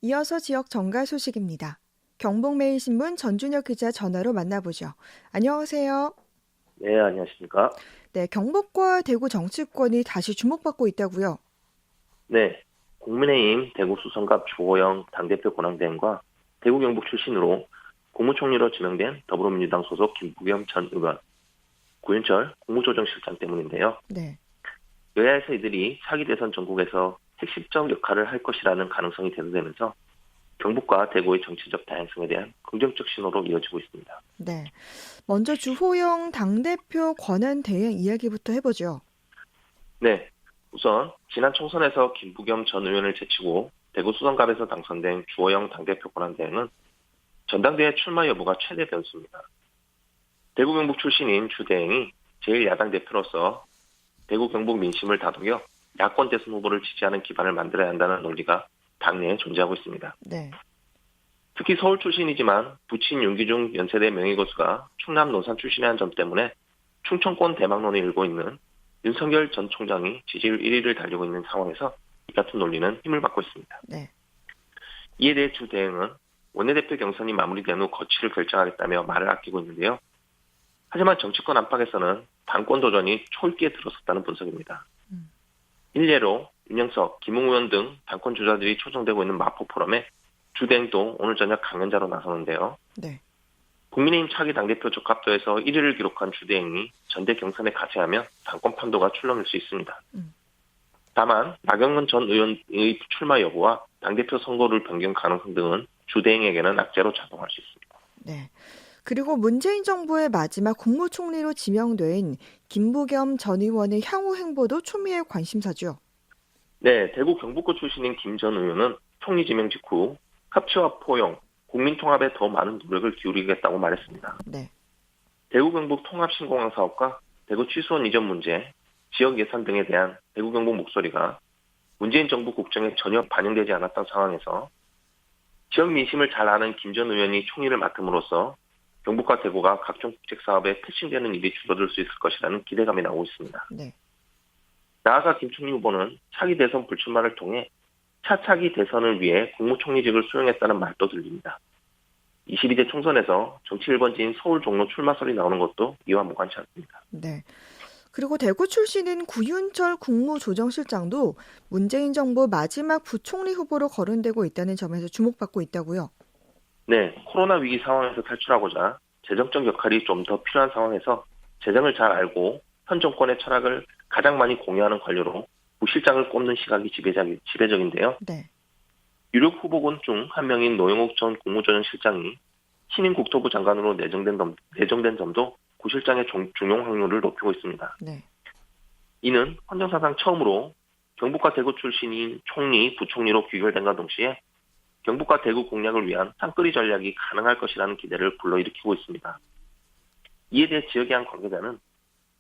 이어서 지역 정가 소식입니다. 경북매일신문 전준혁 기자 전화로 만나보죠. 안녕하세요. 네, 안녕하십니까? 네, 경북과 대구 정치권이 다시 주목받고 있다고요. 네, 국민의힘 대구 수성갑 주호영 당대표 권한대행과 대구 경북 출신으로 국무총리로 지명된 더불어민주당 소속 김부겸 전 의원, 구윤철 국무조정실장 때문인데요. 네, 여야에서 이들이 차기 대선 전국에서 핵심적 역할을 할 것이라는 가능성이 대두되면서 경북과 대구의 정치적 다양성에 대한 긍정적 신호로 이어지고 있습니다. 네. 먼저 주호영 당대표 권한대행 이야기부터 해보죠. 네, 우선 지난 총선에서 김부겸 전 의원을 제치고 대구 수성갑에서 당선된 주호영 당대표 권한대행은 전당대회 출마 여부가 최대 변수입니다. 대구 경북 출신인 주 대행이 제1야당 대표로서 대구 경북 민심을 다독여 야권 대선 후보를 지지하는 기반을 만들어야 한다는 논리가 당내에 존재하고 있습니다. 네, 특히 서울 출신이지만 부친 윤기중 연세대 명예교수가 충남 논산 출신이라는 점 때문에 충청권 대망론이 일고 있는 윤석열 전 총장이 지지율 1위를 달리고 있는 상황에서 이 같은 논리는 힘을 받고 있습니다. 네, 이에 대해 주 대행은 원내대표 경선이 마무리된 후 거취를 결정하겠다며 말을 아끼고 있는데요. 하지만 정치권 안팎에서는 당권 도전이 초입기에 들어섰다는 분석입니다. 일례로 윤영석, 김웅 의원 등 당권 주자들이 초청되고 있는 마포 포럼에 주 대행도 오늘 저녁 강연자로 나서는데요. 네, 국민의힘 차기 당대표 적합도에서 1위를 기록한 주 대행이 전대 경선에 가세하면 당권 판도가 출렁일 수 있습니다. 다만 나경원 전 의원의 출마 여부와 당대표 선거를 변경 가능성 등은 주 대행에게는 악재로 작용할 수 있습니다. 네. 그리고 문재인 정부의 마지막 국무총리로 지명된 김부겸 전 의원의 향후 행보도 초미의 관심사죠. 네, 대구 경북고 출신인 김 전 의원은 총리 지명 직후 합치와 포용, 국민 통합에 더 많은 노력을 기울이겠다고 말했습니다. 네, 대구 경북 통합 신공항 사업과 대구 취수원 이전 문제, 지역 예산 등에 대한 대구 경북 목소리가 문재인 정부 국정에 전혀 반영되지 않았던 상황에서 지역 민심을 잘 아는 김 전 의원이 총리를 맡음으로써 경북과 대구가 각종 국책 사업에 패싱되는 일이 줄어들 수 있을 것이라는 기대감이 나오고 있습니다. 네, 나아가 김 총리 후보는 차기 대선 불출마를 통해 차차기 대선을 위해 국무총리직을 수용했다는 말도 들립니다. 22대 총선에서 정치 1번지인 서울 종로 출마설이 나오는 것도 이와 무관치 않습니다. 네. 그리고 대구 출신인 구윤철 국무조정실장도 문재인 정부 마지막 부총리 후보로 거론되고 있다는 점에서 주목받고 있다고요. 네, 코로나 위기 상황에서 탈출하고자 재정적 역할이 좀 더 필요한 상황에서 재정을 잘 알고 현 정권의 철학을 가장 많이 공유하는 관료로 부실장을 꼽는 시각이 지배적인데요. 네, 유력 후보군 중 한 명인 노영욱 전 국무조정실장이 신임 국토부 장관으로 내정된 점도 구 실장의 중용 확률을 높이고 있습니다. 네, 이는 헌정사상 처음으로 경북과 대구 출신인 총리, 부총리로 귀결된과 동시에 경북과 대구 공략을 위한 쌍끌이 전략이 가능할 것이라는 기대를 불러일으키고 있습니다. 이에 대해 지역의 한 관계자는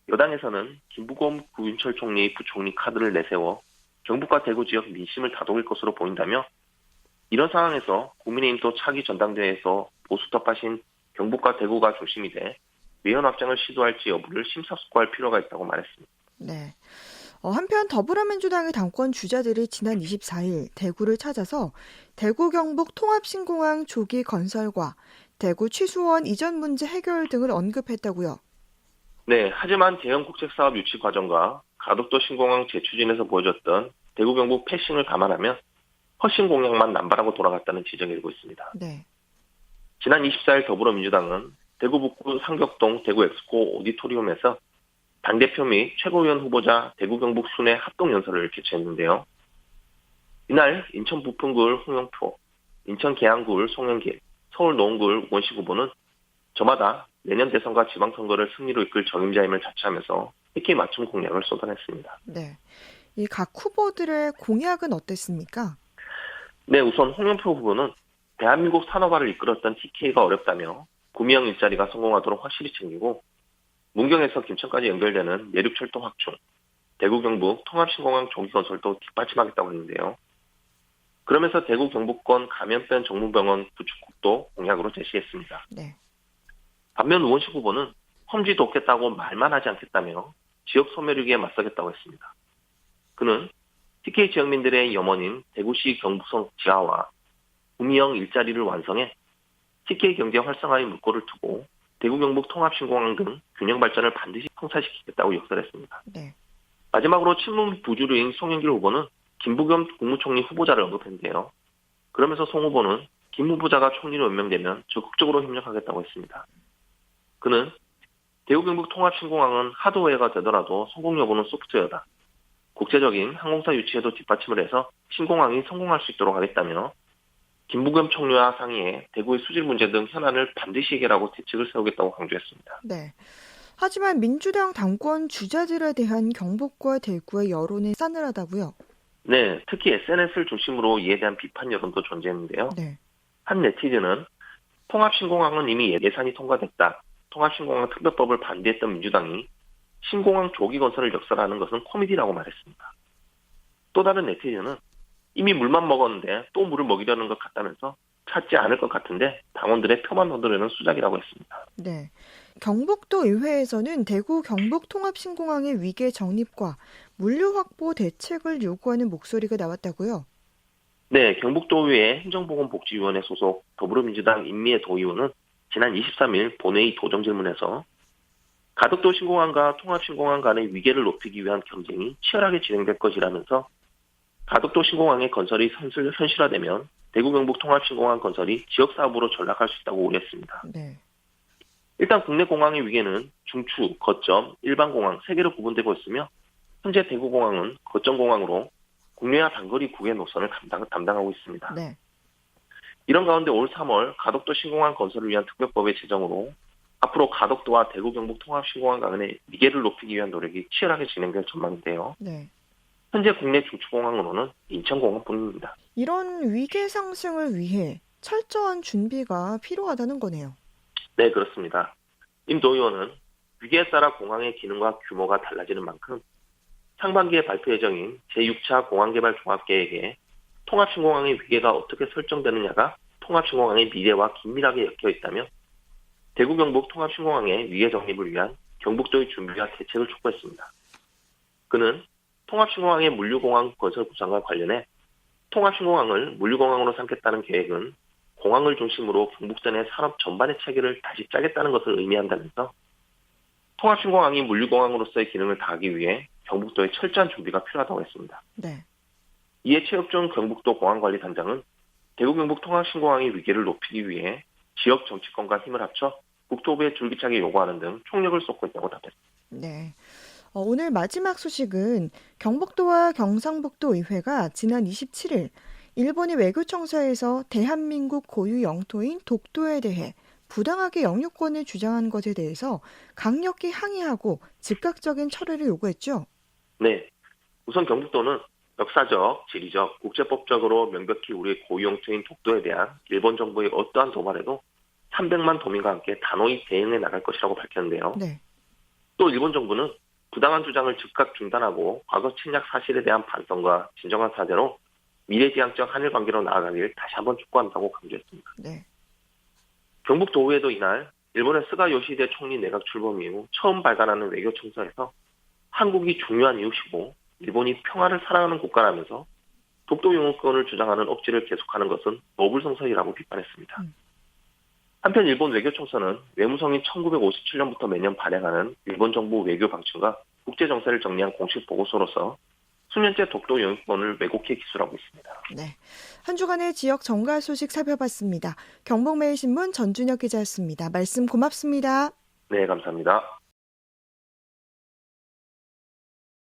여당에서는 김부겸 구윤철 총리의 부총리 카드를 내세워 경북과 대구 지역 민심을 다독일 것으로 보인다며 이런 상황에서 국민의힘도 차기 전당대회에서 보수 텃밭인 경북과 대구가 중심이 돼 외연 확장을 시도할지 여부를 심사숙고할 필요가 있다고 말했습니다. 네. 한편 더불어민주당의 당권 주자들이 지난 24일 대구를 찾아서 대구 경북 통합신공항 조기 건설과 대구 취수원 이전 문제 해결 등을 언급했다고요. 네, 하지만 대형 국책사업 유치 과정과 가덕도 신공항 재추진에서 보여줬던 대구 경북 패싱을 감안하면 허신 공약만 남발하고 돌아갔다는 지적이 일고 있습니다. 네, 지난 24일 더불어민주당은 대구 북구 상격동 대구 엑스코 오디토리움에서 당대표 및 최고위원 후보자 대구 경북 순회 합동연설을 개최했는데요. 이날 인천 부풍구을 홍영표, 인천 계양구을 송영길, 서울 노원구을 우원식 후보는 저마다 내년 대선과 지방선거를 승리로 이끌 적임자임을 자처하면서 특히 맞춤 공약을 쏟아냈습니다. 네. 이 각 후보들의 공약은 어땠습니까? 네, 우선 홍영표 후보는 대한민국 산업화를 이끌었던 TK가 어렵다며 구미형 일자리가 성공하도록 확실히 챙기고 문경에서 김천까지 연결되는 내륙철도 확충, 대구 경북 통합신공항 조기 건설도 뒷받침하겠다고 했는데요. 그러면서 대구 경북권 감염병 정문병원 구축국도 공약으로 제시했습니다. 네, 반면 우원식 후보는 험지 돕겠다고 말만 하지 않겠다며 지역 소멸위기에 맞서겠다고 했습니다. 그는 TK 지역민들의 염원인 대구시 경북성 지하와 구미형 일자리를 완성해 TK 경제 활성화의 물꼬를 두고 대구 경북 통합신공항 등 균형 발전을 반드시 성사시키겠다고 역설했습니다. 네. 마지막으로 친문 부주류인 송영길 후보는 김부겸 국무총리 후보자를 언급했는데요. 그러면서 송 후보는 김 후보자가 총리로 임명되면 적극적으로 협력하겠다고 했습니다. 그는 대구 경북 통합신공항은 하드웨어가 되더라도 성공 여부는 소프트웨어다. 국제적인 항공사 유치에도 뒷받침을 해서 신공항이 성공할 수 있도록 하겠다며 김부겸 총리와 상의해 대구의 수질 문제 등 현안을 반드시 해결하고 대책을 세우겠다고 강조했습니다. 네. 하지만 민주당 당권 주자들에 대한 경북과 대구의 여론이 싸늘하다고요? 네, 특히 SNS를 중심으로 이에 대한 비판 여론도 존재했는데요. 네. 한 네티즌은 통합신공항은 이미 예산이 통과됐다. 통합신공항 특별법을 반대했던 민주당이 신공항 조기 건설을 역설하는 것은 코미디라고 말했습니다. 또 다른 네티즌은 이미 물만 먹었는데 또 물을 먹이려는 것 같다면서 찾지 않을 것 같은데 당원들의 표만 얻으려는 수작이라고 했습니다. 네. 경북도 의회에서는 대구 경북 통합신공항의 위계 정립과 물류 확보 대책을 요구하는 목소리가 나왔다고요? 네, 경북도의회 행정보건복지위원회 소속 더불어민주당 임미애 도의원은 지난 23일 본회의 도정질문에서 가덕도 신공항과 통합신공항 간의 위계를 높이기 위한 경쟁이 치열하게 진행될 것이라면서 가덕도 신공항의 건설이 현실화되면 대구 경북 통합신공항 건설이 지역사업으로 전락할 수 있다고 우려했습니다. 네. 일단 국내 공항의 위계는 중추, 거점, 일반공항 3개로 구분되고 있으며 현재 대구공항은 거점공항으로 국내와 단거리 국외 노선을 담당하고 있습니다. 네. 이런 가운데 올 3월 가덕도 신공항 건설을 위한 특별법의 제정으로 앞으로 가덕도와 대구 경북 통합신공항 간의 위계를 높이기 위한 노력이 치열하게 진행될 전망인데요. 네. 현재 국내 중추공항으로는 인천공항뿐입니다. 이런 위계 상승을 위해 철저한 준비가 필요하다는 거네요. 네, 그렇습니다. 임 도의원은 위계에 따라 공항의 기능과 규모가 달라지는 만큼 상반기에 발표 예정인 제6차 공항개발 종합계획에 통합신공항의 위계가 어떻게 설정되느냐가 통합신공항의 미래와 긴밀하게 엮여 있다며 대구 경북 통합신공항의 위계 정립을 위한 경북도의 준비와 대책을 촉구했습니다. 그는 통합신공항의 물류공항 건설 구상과 관련해 통합신공항을 물류공항으로 삼겠다는 계획은 공항을 중심으로 경북도 내 산업 전반의 체계를 다시 짜겠다는 것을 의미한다면서 통합신공항이 물류공항으로서의 기능을 다하기 위해 경북도의 철저한 준비가 필요하다고 했습니다. 네. 이에 최혁준 경북도 공항관리단장은 대구 경북 통합신공항의 위계를 높이기 위해 지역 정치권과 힘을 합쳐 국토부에 줄기차게 요구하는 등 총력을 쏟고 있다고 답했습니다. 네. 오늘 마지막 소식은 경북도와 경상북도 의회가 지난 27일 일본의 외교청사에서 대한민국 고유 영토인 독도에 대해 부당하게 영유권을 주장한 것에 대해서 강력히 항의하고 즉각적인 처리를 요구했죠. 네. 우선 경북도는 역사적, 지리적, 국제법적으로 명백히 우리의 고유 영토인 독도에 대한 일본 정부의 어떠한 도발에도 300만 도민과 함께 단호히 대응해 나갈 것이라고 밝혔는데요. 네. 또 일본 정부는 부당한 주장을 즉각 중단하고 과거 침략 사실에 대한 반성과 진정한 사죄로 미래지향적 한일 관계로 나아가길 다시 한번 촉구한다고 강조했습니다. 네. 경북도의회도 이날 일본의 스가 요시히데 총리 내각 출범 이후 처음 발간하는 외교청사에서 한국이 중요한 이웃이고 일본이 평화를 사랑하는 국가라면서 독도 영유권을 주장하는 억지를 계속하는 것은 노블성서이라고 비판했습니다. 한편 일본 외교청사는 외무성인 1957년부터 매년 발행하는 일본 정부 외교 방침과 국제 정세를 정리한 공식 보고서로서 수년째 독도 영유권을 왜곡해 기술하고 있습니다. 네. 한 주간의 지역 정가 소식 살펴봤습니다. 경북매일신문 전준혁 기자였습니다. 말씀 고맙습니다. 네, 감사합니다.